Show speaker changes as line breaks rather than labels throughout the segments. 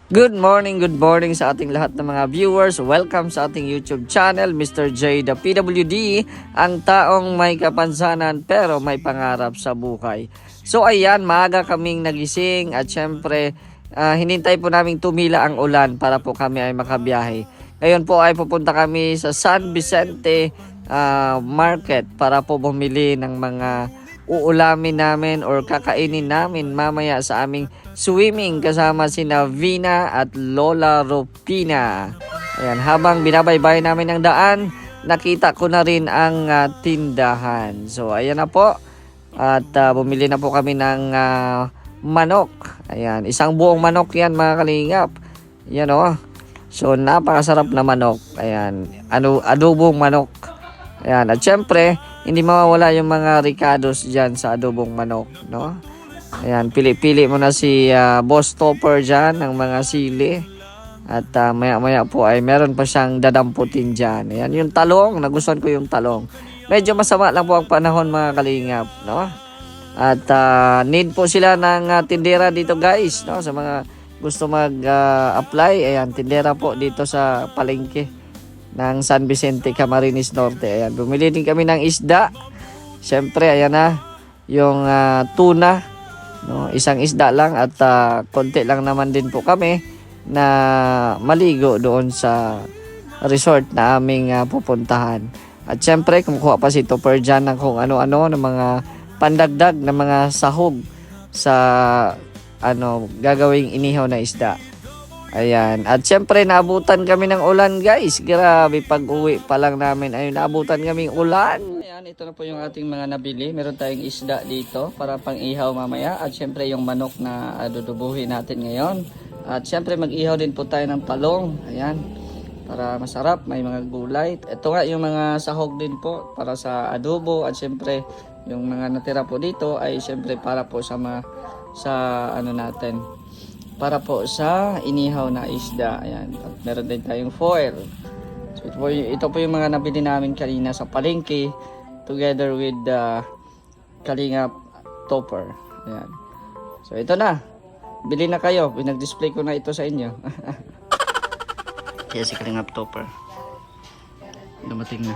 Good morning sa ating lahat ng mga viewers. Welcome sa ating YouTube channel, Mr. J, the PWD, ang taong may kapansanan pero may pangarap sa buhay. So ayan, maaga kaming nagising at syempre, hinintay po namin tumila ang ulan para po kami ay makabiyahe. Ngayon po ay pupunta kami sa San Vicente Market para po bumili ng mga uulamin namin or kakainin namin mamaya sa aming swimming kasama sina Vina at Lola Rupina. Ayan, habang binabaybay namin ang daan, nakita ko na rin ang tindahan. So ayan na po. At bumili na po kami ng manok. Ayan, isang buong manok yan mga kalingap. Yan o. So napakasarap na manok. Ayan, adobong manok. Ayan, at syempre, hindi mawawala yung mga ricados dyan sa adobong manok, no? Ayan, pili-pili mo na si Boss Topper dyan ng mga sili. At maya-maya po ay meron pa siyang dadamputin dyan. Ayan, yung talong, nagustuhan ko yung talong. Medyo masama lang po ang panahon mga kalingap, no? At need po sila ng tindera dito guys, no? Sa mga gusto mag-apply, ayan, tindera po dito sa palengke ng San Vicente, Camarines Norte. Ayan, bumili din kami ng isda. Siyempre, ayan na, yung tuna, no? Isang isda lang at konti lang naman din po kami na maligo doon sa resort na aming pupuntahan. At siyempre, kumukuha pa si Topper dyan ng kung ano-ano, ng mga pandagdag na mga sahog sa gagawing inihaw na isda. Ayan. At syempre, naabutan kami ng ulan, guys. Grabe, pag-uwi pa lang namin, ayun, naabutan kaming ulan. Ayan, ito na po yung ating mga nabili. Meron tayong isda dito para pang-ihaw mamaya. At syempre, yung manok na dudubuhin natin ngayon. At syempre, mag-ihaw din po tayo ng talong. Ayan, para masarap, may mga gulay. Ito nga yung mga sahog din po para sa adobo. At syempre, yung mga natira po dito ay syempre para po sa natin, para po sa inihaw na isda. Ayan. At meron din tayong foil. So ito po yung mga nabili namin kanina sa palengke together with the Kalingap Topper. Ayan. So ito na. Bili na kayo. Pinag-display ko na ito sa inyo. Kaya si Kalingap Topper. Dumating na.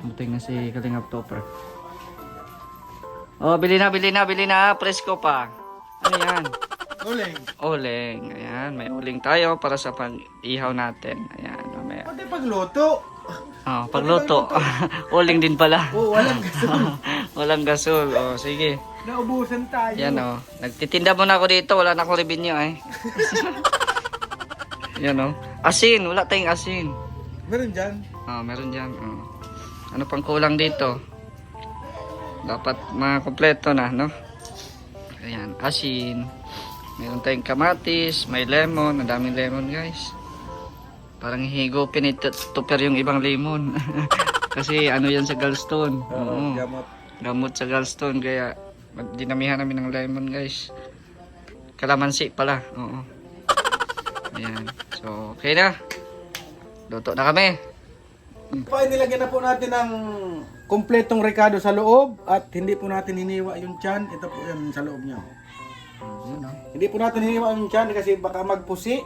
Dumating na si Kalingap Topper. Oh, bili na. Presko pa. Ano yan? Uling. Ayan, may uling tayo para sa pag-ihaw natin. Ayan, mamaya.
Pwede pagluto.
Oh, pagluto. Uling din pala.
Oo, walang gasol.
Walang gasol. Oh, sige.
Naubusan tayo.
Yan oh. Nagtitinda muna ako dito. Wala na akong revenue eh. Yan oh. Asin. Wala tayong asin.
Meron dyan.
Oh, meron dyan. Oh. Ano pang kulang dito? Dapat kompleto na, no? Ayan, asin. Meron tayong kamatis, may lemon, ang daming lemon guys. Parang higupin ito, Topper yung ibang lemon. Kasi ano yan sa gallstone. Oo. Gamot sa gallstone, kaya dinamihan namin ng lemon guys. Kalamansi pala. Oo. Ayan. So, okay na. Luto na kami.
Pa, nilagyan na po natin ng kompletong rekado sa loob at hindi po natin hiniwa yung tiyan. Ito po yan sa loob niya. Hindi po natin hiniwa yung tiyan kasi baka magpusi.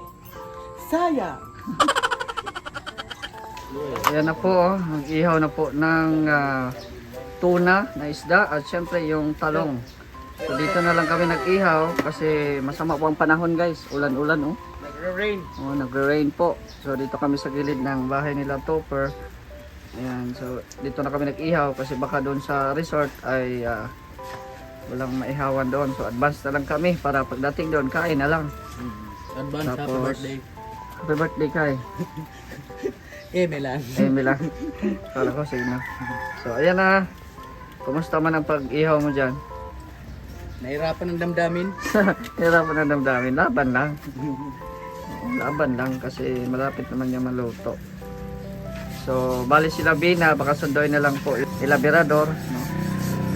Sayang.
Ayan na po, mag-ihaw na po ng tuna na isda at syempre yung talong. So dito na lang kami nag-ihaw kasi masama po ang panahon guys. Ulan-ulan oh.
Nagre-rain.
Oh, nagre-rain po. So dito kami sa gilid ng bahay nila Topper. Ayan, so dito na kami nag-ihaw kasi baka doon sa resort ay walang maihawan doon. So advance na lang kami para pagdating doon kain na lang.
Advance.
Tapos,
happy birthday.
Happy birthday Kai.
Melan.
Melan. Kala ko sa'yo na. So ayan na. Kumusta man ang pag-ihaw mo dyan?
Nahirapan ng damdamin.
Hirapan na damdamin. Laban lang. Laban lang kasi malapit naman niya maluto. So, bali sila Bina, baka sunduin na lang po ila Birador, no?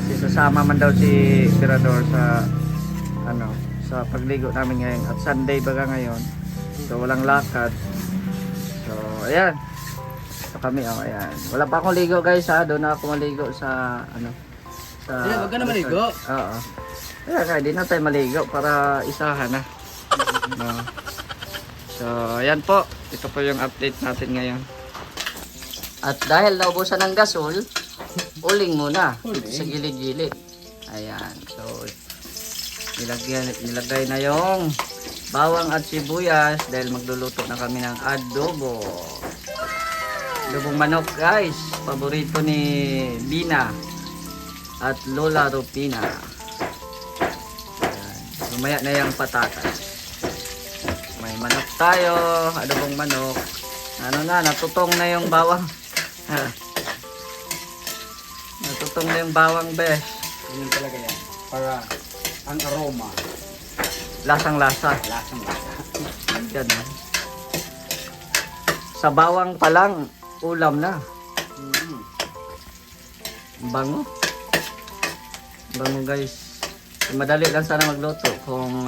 Kasi sasama man daw si Birador sa sa pagligo namin ngayon at Sunday baga ngayon. So, walang lakad. So, ayan. So, kami ayan. Wala pa akong ligo guys ha, doon na ako maligo sa sa
Wag ka na maligo.
Oo. Kaya di na tayo maligo para isahan na. No. So, ayan po. Ito po yung update natin ngayon. At dahil naubusan ng gasol, uling muna dito sa gilid-gilid. Ayan. So, nilagay na yung bawang at sibuyas dahil magluluto na kami ng adobo. Adobong manok guys. Paborito ni Bina at Lola Rupina. Ayan. Lumaya na yung patatas. May manok tayo. Adobong manok. Ano na, natutong na yung bawang. Natutong na yung bawang bes.
Ganyan talaga yan. Para ang aroma.
Lasang-lasa.
Lasang-lasa.
Yan. Sa bawang pa lang, ulam na. Bango. Bango guys. Madali lang sana magluto kung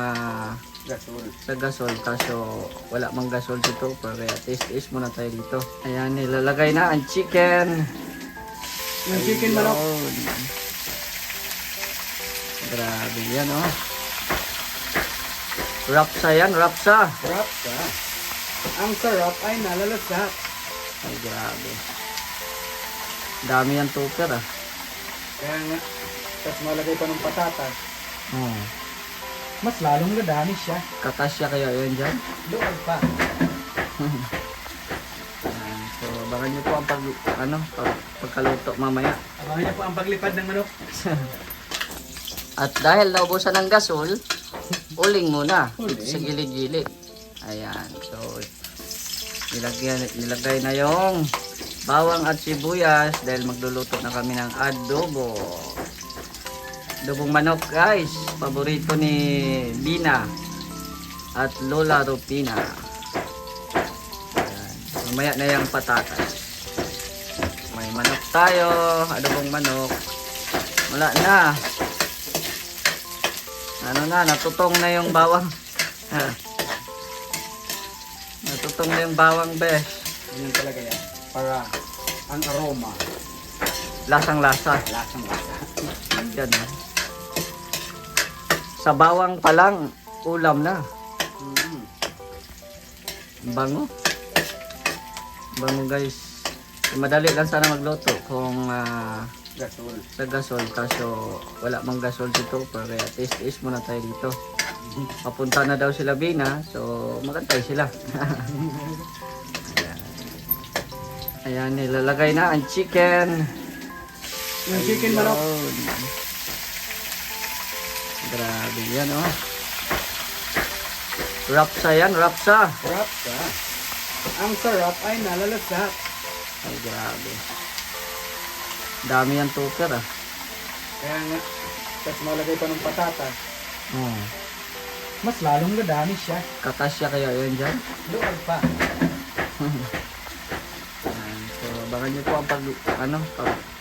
Gasol.
sa gasol. Kaso wala mang gasol dito. Kaya taste muna tayo dito. Ayan, nilalagay na ang chicken.
Yung chicken manok.
Ayun. Grabe yan oh. Rapsa yan, rapsa.
Sarap ka. Ang sarap ay nalalasap.
Ay grabe. Dami yan tuker ah.
Kaya nga, tapos malagay pa ng patatas.
Oh.
Mas lalong nadami siya.
Katasya kaya yun dyan.
Doon pa.
Ayan. So abangan nyo po ang pagkaluto mamaya.
Abangan niya po ang paglipad ng manok.
At dahil naubusan ng gasol, uling muna
Uling.
dito sa gilid-gilid. Ayan. So nilagay na yung bawang at sibuyas dahil magluluto na kami ng adobo. Adobong manok guys. Paborito ni Bina at Lola Rupina. Ayan. Mamaya na yung patatas. May manok tayo. Adobong manok. Wala na. Ano na, natutong na yung bawang. Natutong na yung bawang bes.
Ganyan talaga yan. Para ang aroma.
Lasang-lasa.
Lasang-lasa.
Yan. Sa bawang pa lang, ulam na. Bango. Bango guys. Madali lang sana magluto kung
Gasol.
sa gasol. Kaso wala mang gasol dito. Kaya taste muna tayo dito. Papunta na daw sila Bina. So magantay sila. Ayan. Ayan, nilalagay na ang chicken.
Yung chicken manok.
Ayun. Grabe yan oh. Rapsa yan, rapsa.
Sarap ka. Ang sarap ay nalalasap.
Ay grabe. Dami yan tuker ah.
Kaya nga, tapos malagay pa ng patatas.
Oh.
Mas lalong nadami siya.
Katasya kaya yun dyan.
Doon pa.
Ayan. So abangan nyo po ang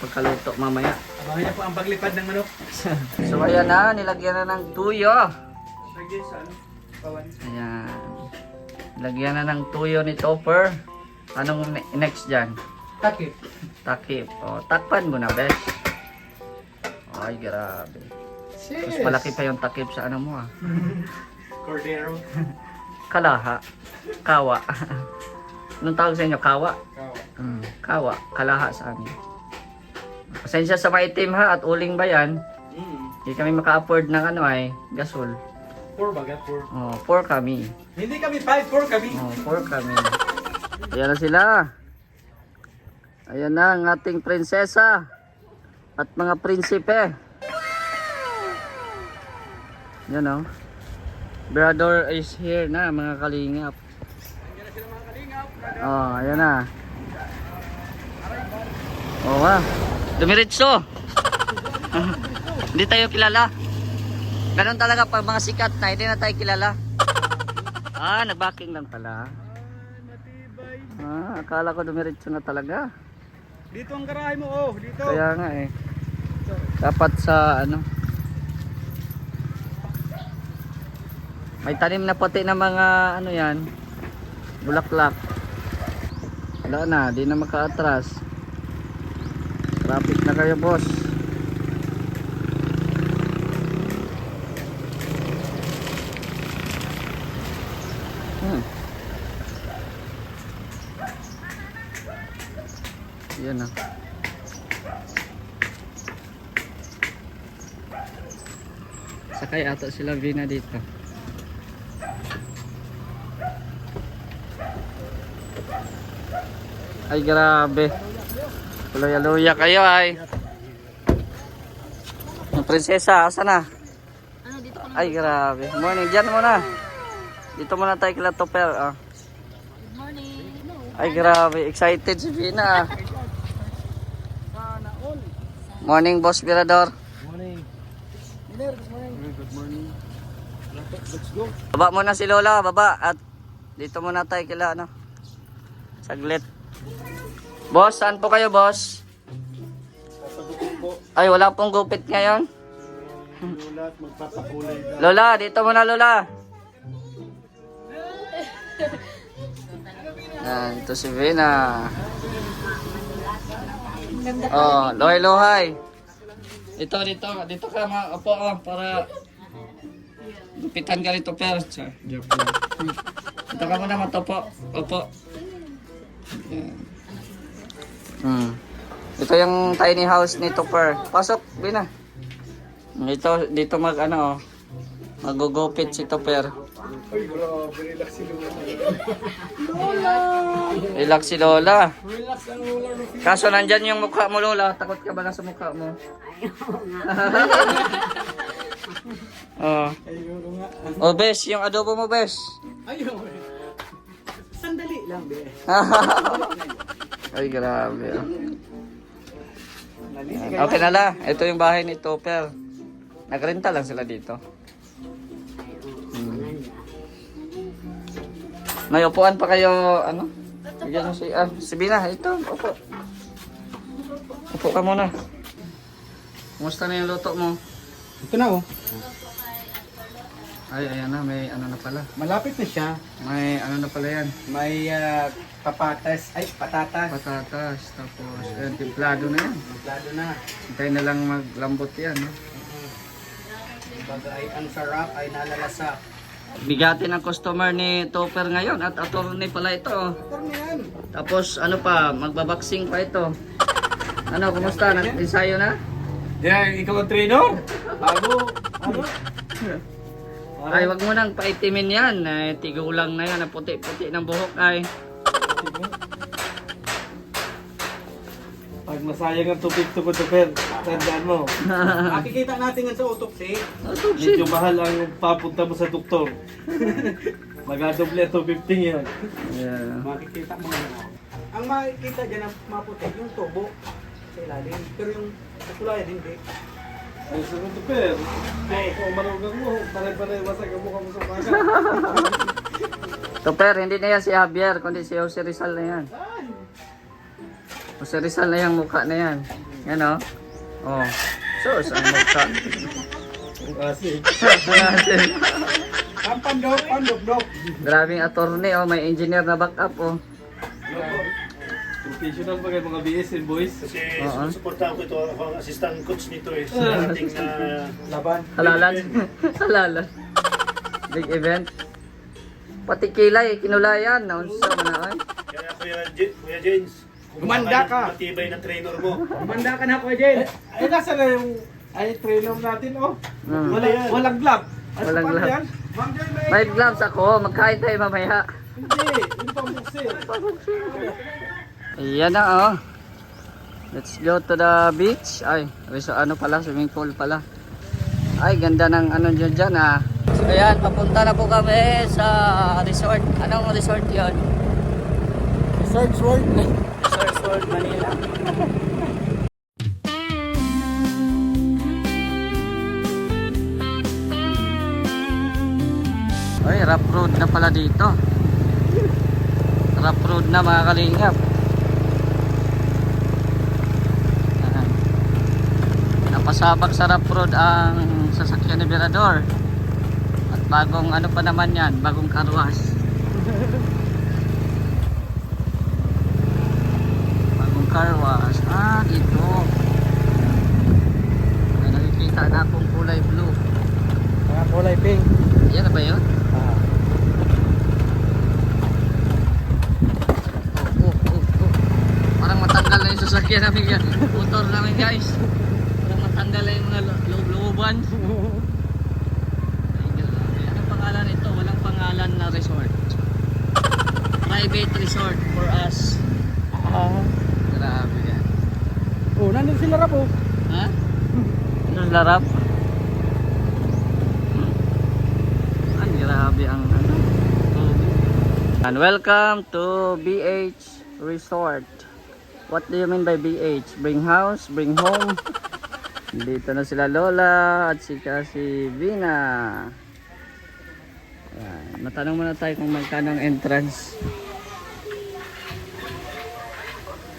pagkaluto mamaya.
Abangan niya po ang paglipad ng manok.
So ayan na, nilagyan na ng tuyo.
Lagyan sa ano? Pawan.
Ayan. Lagyan na ng tuyo ni Topper. Anong next dyan?
Takip.
Takip. O, takpan mo na, bes. Ay, grabe. Mas malaki pa yung takip sa ano mo ah.
Cordero.
Kalaha. Kawa. Anong tawag sa inyo? Kawa?
Kawa.
Kawa. Kalaha sa amin. Pasensya sa maitim ha at uling ba yan? Hindi kami maka-afford ng ano ay gasol.
4 bagat, 4.
Oh, 4 kami.
Hindi kami 5, 4 kami.
Oh, 4 kami. Ayan na sila. Ayan na ang ating prinsesa at mga prinsipe. Yan oh. Brother is here na mga kalingap.
Ayan na sila mga kalingap.
Oh, ayan na. Oh, wow. Dumiretso. Hindi tayo kilala. Ganon talaga pag mga sikat na, hindi na tayo kilala. Ah, nag-backing lang pala.
Matibay.
Ah, akala ko dumiretso na talaga.
Dito ang garahe mo, oh. Dito.
Kaya nga eh. Dapat sa ano. May tanim na pati na mga ano yan. Bulaklak. Wala na, di na makaatras. Traffic na kayo, boss. Hmm. Yan na. Sakay ata sila Vina dito. Ay grabe. Luya-luya kayo ay. Yung prinsesa, asa na? Ay grabe. Morning, dyan muna. Dito muna tayo kila Topper. Ah. Ay grabe, excited si Vina. Morning, Boss Mirador.
Morning. Good morning. Let's go.
Baba muna si Lola, baba. At dito muna tayo kila ano. Saglit. Boss, saan po kayo, boss? Ay, wala pong gupit ngayon.
Lola, magpapakulay daw.
Lola, dito muna, Lola. Yan, ito si Vina. Oh, lohay-lohay. Dito ka opo, oh, para gupitan ka rito, per. Joke lang. Dito ka muna matopo. Opo. Yan. Ito yung tiny house ni Topper. Pasok, Vina. Dito mag ano, oh, magugupit si Topper.
Ay, grabe, relax si Lola.
Relax si Lola.
Relax ang Lola.
Kaso nandyan yung mukha mo, Lola. Takot ka ba na sa mukha mo? Oh.
Ayun nga.
Oh, Bes, yung adobo mo, Bes.
Ayun. Sandali lang, be.
Ay, grabe. Oh. Okay na la. Ito yung bahay ni Topper. Nagrenta lang sila dito. May upuan pa kayo, ano? Bigyan mo si Bina, ito, upo. Upo ka muna. Kumusta na yung luto mo?
Ito na, oh.
Ay, ayan na, may ano na pala.
Malapit na siya.
May ano na pala yan.
May patatas.
Patatas, tapos ayan, timplado na yan.
Lado na.
Hintay na lang maglambot yan, no?
Baga ay ang sarap ay nalalasa.
Bigatin ang customer ni Topper ngayon at attorney pala ito. Oh.
Ito na yan.
Tapos ano pa, magbabaksing pa ito. Ano, kumusta? Nag-ensayo na?
Yeah, ikaw ang trainer? Bago. Ano?
Ay, wag mo nang paitimin yan. Ay, tigulang na yan. Ang puti-puti ng buhok ay.
Pag masayang ang tubig to Topper, tandaan mo. Makikita natin yan sa autopsy. Medyo mahal ang papunta mo sa doktor. Magadoble 250 yan.
Yeah.
Makikita mo yan. Ang makikita dyan ang maputi, yung tubo sa ilalim. Pero yung nakulayan, hindi. Ay, sa Topper. Kung manugang mo, pare-pare wasag ang mukha mo sa kaga.
Topper, hindi na yan si Javier, kundi si Jose Rizal na yan. Jose Rizal na yung mukha na yan. Yan o. Oh. Sus, ang mukha.
Kasi. Ang pandok.
Grabing attorney, oh. May engineer na backup, oh.
Professional pa kayo mga BSN boys.
Kasi
Oo.
susuportahan ko ito, ako ang assistant coach nito eh. Sa ating
Laban.
Halalan. Halalan. Big event. Pati kilay, kinulayan. Naunsa mo na, ay.
kaya Kuya James,
Gumanda ka.
matibay na trainer mo.
Manda ka na ko, Jen. Ay, nasa na yung trainer natin, oh.
Hmm.
Walang glove.
Walang glove.
yan? Ma'am Joy,
May gloves ako. Magkain tayo mamaya.
Hindi, yung pamuksil.
Ayan na, oh. Let's go to the beach. Ay, ano pala, swimming pool pala. Ay, ganda ng ano dyan, ah. So, ayan, papunta na po kami sa resort. Anong resort yun?
Research World.
Resort World Manila. Ay, rough road na pala dito. Rough road na, mga kalingap. Ayan. Napasabak sa rough road ang sasakyan ni Mirador. At bagong ano pa naman yan, bagong karwas. Bagong karwas. Ah, dito. May nakikita na akong kulay blue.
Mga kulay pink.
Yan na ba yun? sasakyan namin yan. Motor namin guys. Para matanggal na yung mga loob-looban. Ay, grabe. Anong pangalan ito? Walang pangalan na resort. Private resort for us. Grabe yan.
Oh, nandun sila Rap oh.
Ha? Anong larap? Ang grabe ang ano. And welcome to BH Resort. What do you mean by BH? Bring house, bring home. Dito na sila Lola at si Vina. Ayan. Matanong muna tayo kung magkano ang entrance.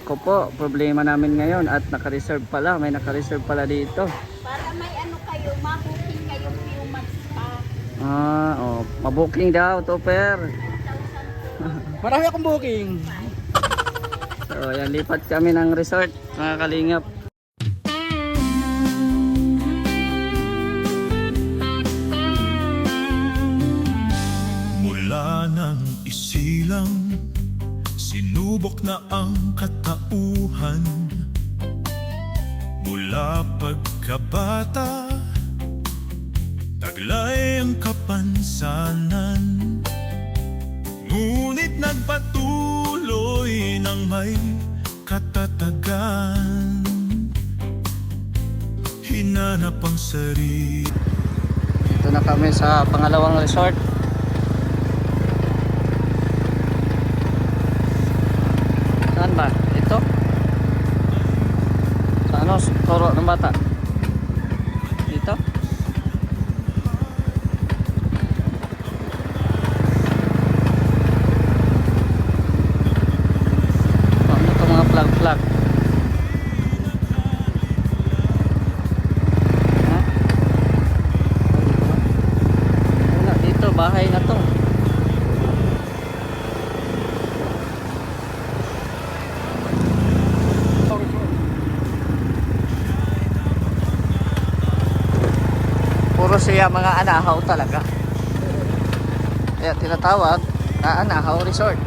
Ko po, problema namin ngayon at naka-reserve pala. May naka-reserve pala dito.
Para may ano kayo, ma-booking kayo few months pa.
Mabuking daw, Topper.
Marami akong booking.
So, yan, lipat kami ng resort, mga kalingap.
Mula ng isilang, sinubok na ang katauhan. Mula pagkabata, taglay ang kapansanan. Ngunit nagpatuloy ng may katatagan. Hinanap ang sarili.
Dito na kami sa pangalawang resort. Saan ba? Ito? Sa ano? Toro ng bata? Dito? Ano ito mga flag-flag? Ha? Wala, dito bahay na to. Puro siya mga anahaw talaga. Kaya tinatawag na Anahaw Resort.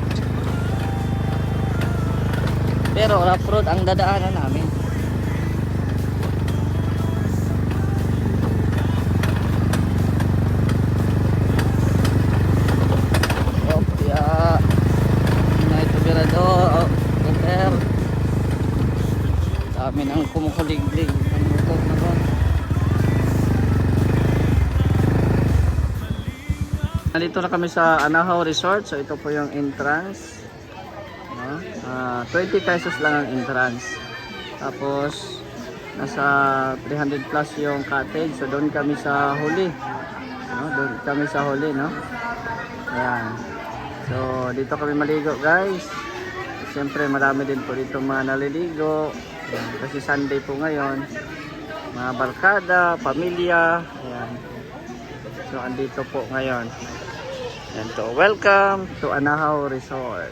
Pero rough road ang dadaanan namin. Opya. Ito Virador. Hotel. Dami nang kumukuliglig. Ang motor na ba? Nandito na kami sa Anahaw Resort. So ito po yung entrance. 20 pesos lang ang entrance. Tapos nasa 300 plus yung cottage. So doon kami sa huli. Doon kami sa huli, no? Ayan. So dito kami maligo, guys. Siyempre marami din po dito mga naliligo. Ayan. Kasi Sunday po ngayon. Mga barkada, pamilya. Ayan. So andito po ngayon. And so welcome to Anahaw Resort.